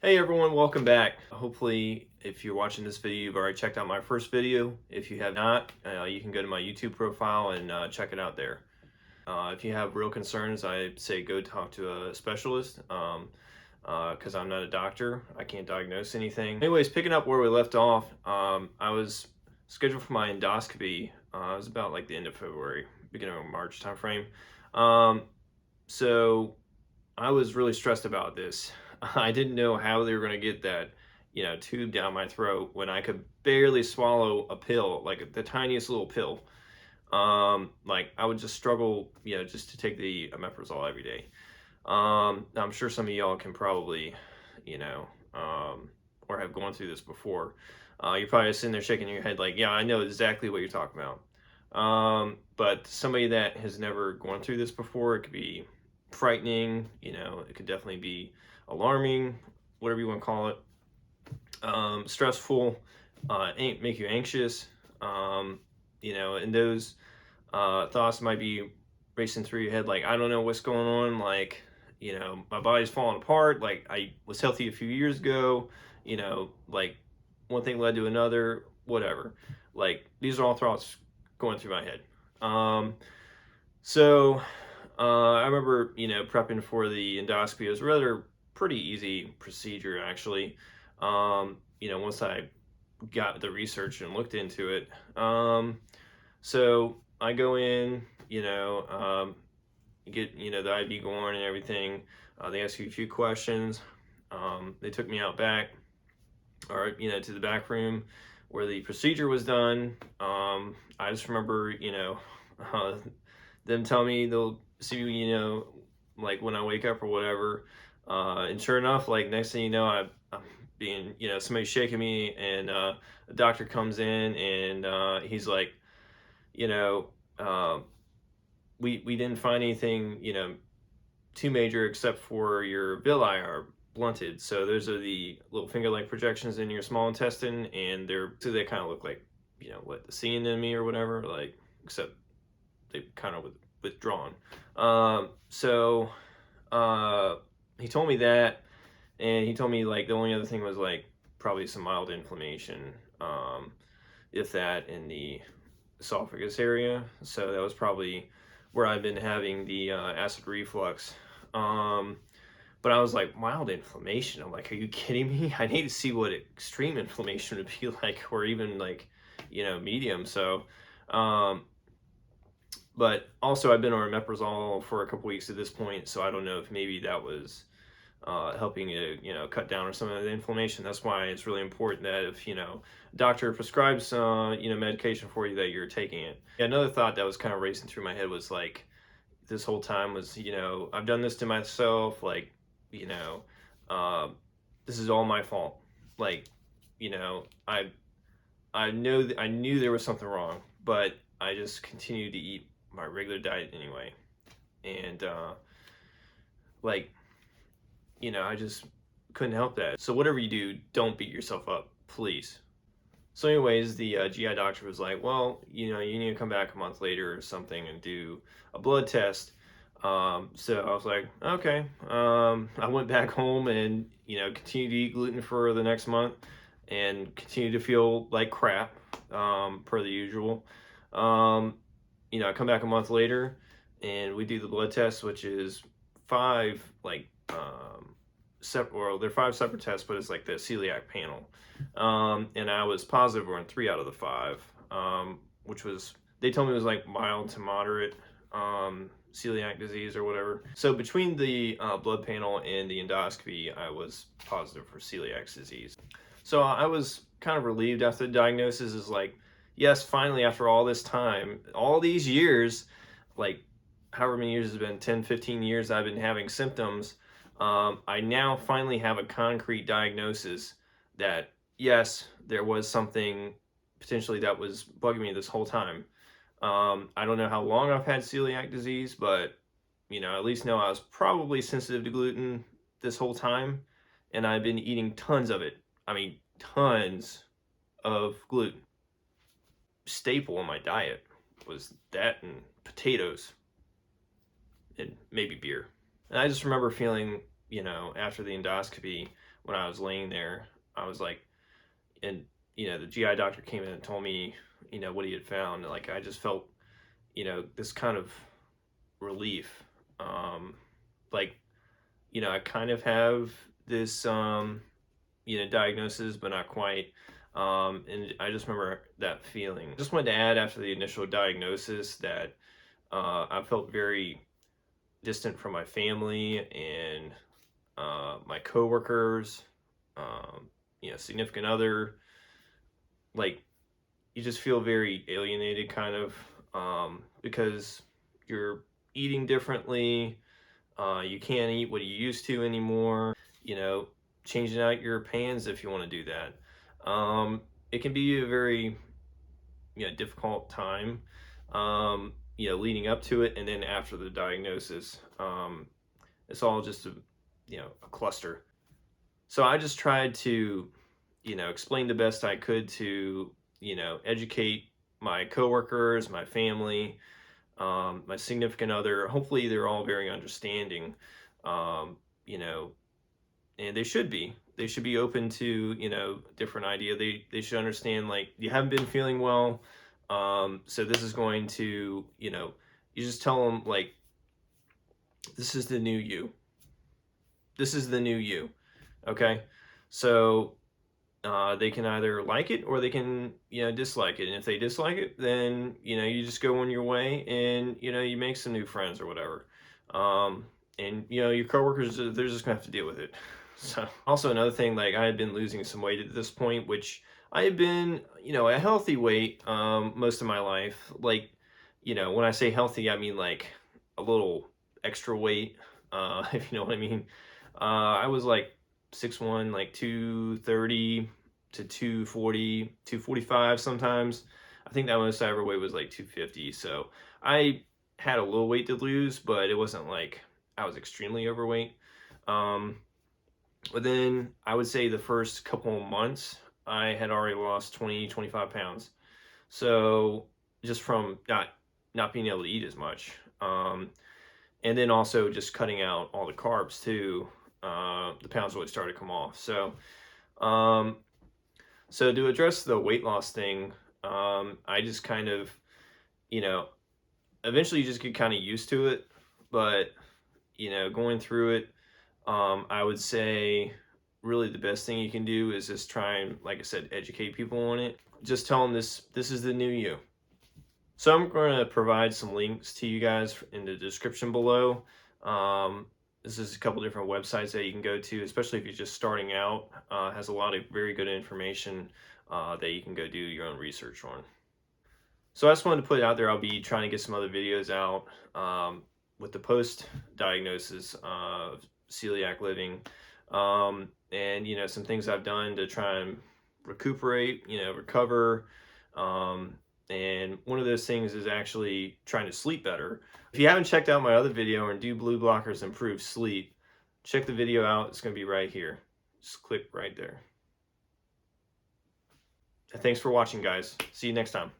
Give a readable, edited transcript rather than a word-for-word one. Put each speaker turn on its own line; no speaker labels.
Hey everyone, welcome back. Hopefully, if you're watching this video, you've already checked out my first video. If you have not, you can go to my YouTube profile and check it out there. If you have real concerns, I say go talk to a specialist because I'm not a doctor. I can't diagnose anything. Anyways, picking up where we left off, I was scheduled for my endoscopy. It was about like the end of February, beginning of March timeframe. So I was really stressed about this. I didn't know how they were going to get that, tube down my throat when I could barely swallow a pill, like the tiniest little pill. Like I would just struggle, just to take the omeprazole every day. I'm sure some of y'all can probably, you know, or have gone through this before. You're probably sitting there shaking your head like, yeah, I know exactly what you're talking about. But somebody that has never gone through this before, it could be frightening, it could definitely be alarming, whatever you want to call it, stressful, make you anxious, and those thoughts might be racing through your head like, I don't know what's going on, like, my body's falling apart, like I was healthy a few years ago, like one thing led to another, whatever. Like these are all thoughts going through my head. So I remember, prepping for the endoscopy. It was rather pretty easy procedure, actually. Once I got the research and looked into it. So I go in, get, the IV going and everything. They ask you a few questions. They took me out back, or, to the back room where the procedure was done. I just remember, uh, them tell me they'll see me, like when I wake up or whatever. And sure enough, like next thing you know, I'm being, somebody shaking me, and the doctor comes in, and he's like, you know, uh, we didn't find anything, too major except for your villi are blunted. So those are the little finger-like projections in your small intestine, and they kind of look like, what, the sea anemone or whatever, like, except they kind of withdrawn. So he told me that, and he told me like the only other thing was like probably some mild inflammation, if that, in the esophagus area. So that was probably where I've been having the acid reflux. But I was like, mild inflammation. I'm like, are you kidding me? I need to see what extreme inflammation would be like, or even like, medium. So, but also I've been on omeprazole for a couple weeks at this point, so I don't know if maybe that was helping you, cut down on some of the inflammation. That's why it's really important that if, doctor prescribes, medication for you, that you're taking it. Yeah, another thought that was kind of racing through my head was like, this whole time was, I've done this to myself, like, you know, uh, this is all my fault. Like, I knew there was something wrong, but I just continued to eat my regular diet anyway. And, like, I just couldn't help that. So whatever you do, don't beat yourself up, please. So anyways, the GI doctor was like, well, you need to come back a month later or something and do a blood test. So I was like, okay. I went back home and, continued to eat gluten for the next month and continued to feel like crap, per the usual. I come back a month later and we do the blood test, which is five, like, they're five separate tests, but it's like the celiac panel. And I was positive on three out of the five, which was, they told me it was like mild to moderate celiac disease or whatever. So between the blood panel and the endoscopy, I was positive for celiac disease. So I was kind of relieved after the diagnosis. Is like, yes, finally, after all this time, all these years, like however many years it's been, 10, 15 years I've been having symptoms, I now finally have a concrete diagnosis that, yes, there was something potentially that was bugging me this whole time. I don't know how long I've had celiac disease, but, at least know I was probably sensitive to gluten this whole time, and I've been eating tons of it. I mean, tons of gluten. Staple in my diet was that and potatoes and maybe beer. And I just remember feeling, you know, after the endoscopy, when I was laying there, I was like, and, you know, the GI doctor came in and told me, you know, what he had found. Like, I just felt, you know, this kind of relief. Like, you know, I kind of have this, you know, diagnosis, but not quite. And I just remember that feeling. Just wanted to add after the initial diagnosis that I felt very distant from my family and my coworkers, you know, significant other. Like, you just feel very alienated, kind of, because you're eating differently. You can't eat what you used to anymore. You know, changing out your pans if you want to do that. It can be a very, you know, difficult time. You know, leading up to it and then after the diagnosis. It's all just a, you know, a cluster. So I just tried to, you know, explain the best I could to, you know, educate my coworkers, my family, my significant other. Hopefully, they're all very understanding, you know, and they should be. They should be open to, you know, different idea. They should understand, like, you haven't been feeling well, so this is going to, you know, you just tell them, like, this is the new you. This is the new you. Okay, so they can either like it or they can, you know, dislike it. And if they dislike it, then, you know, you just go on your way and, you know, you make some new friends or whatever. And, you know, your coworkers, they're just gonna have to deal with it. So also another thing, like, I had been losing some weight at this point, which I had been, you know, a healthy weight most of my life. Like, you know, when I say healthy, I mean like a little extra weight, if you know what I mean. I was like 6'1", like 230 to 240, 245 sometimes. I think that most I ever weighed was like 250. So I had a little weight to lose, but it wasn't like I was extremely overweight. Um, but then I would say the first couple of months, I had already lost 20, 25 pounds. So just from not being able to eat as much. And then also just cutting out all the carbs too, the pounds really started to come off. Um, so to address the weight loss thing, I just kind of, you know, eventually you just get kind of used to it. But, you know, going through it, I would say really the best thing you can do is just try and, like I said, educate people on it. Just tell them this is the new you. So I'm going to provide some links to you guys in the description below. This is a couple different websites that you can go to, especially if you're just starting out. Has a lot of very good information that you can go do your own research on. So I just wanted to put it out there. I'll be trying to get some other videos out with the post-diagnosis celiac living, and, you know, some things I've done to try and recuperate, you know, recover. And one of those things is actually trying to sleep better. If you haven't checked out my other video on do blue blockers improve sleep, check the video out. It's going to be right here. Just click right there. Thanks for watching, guys. See you next time.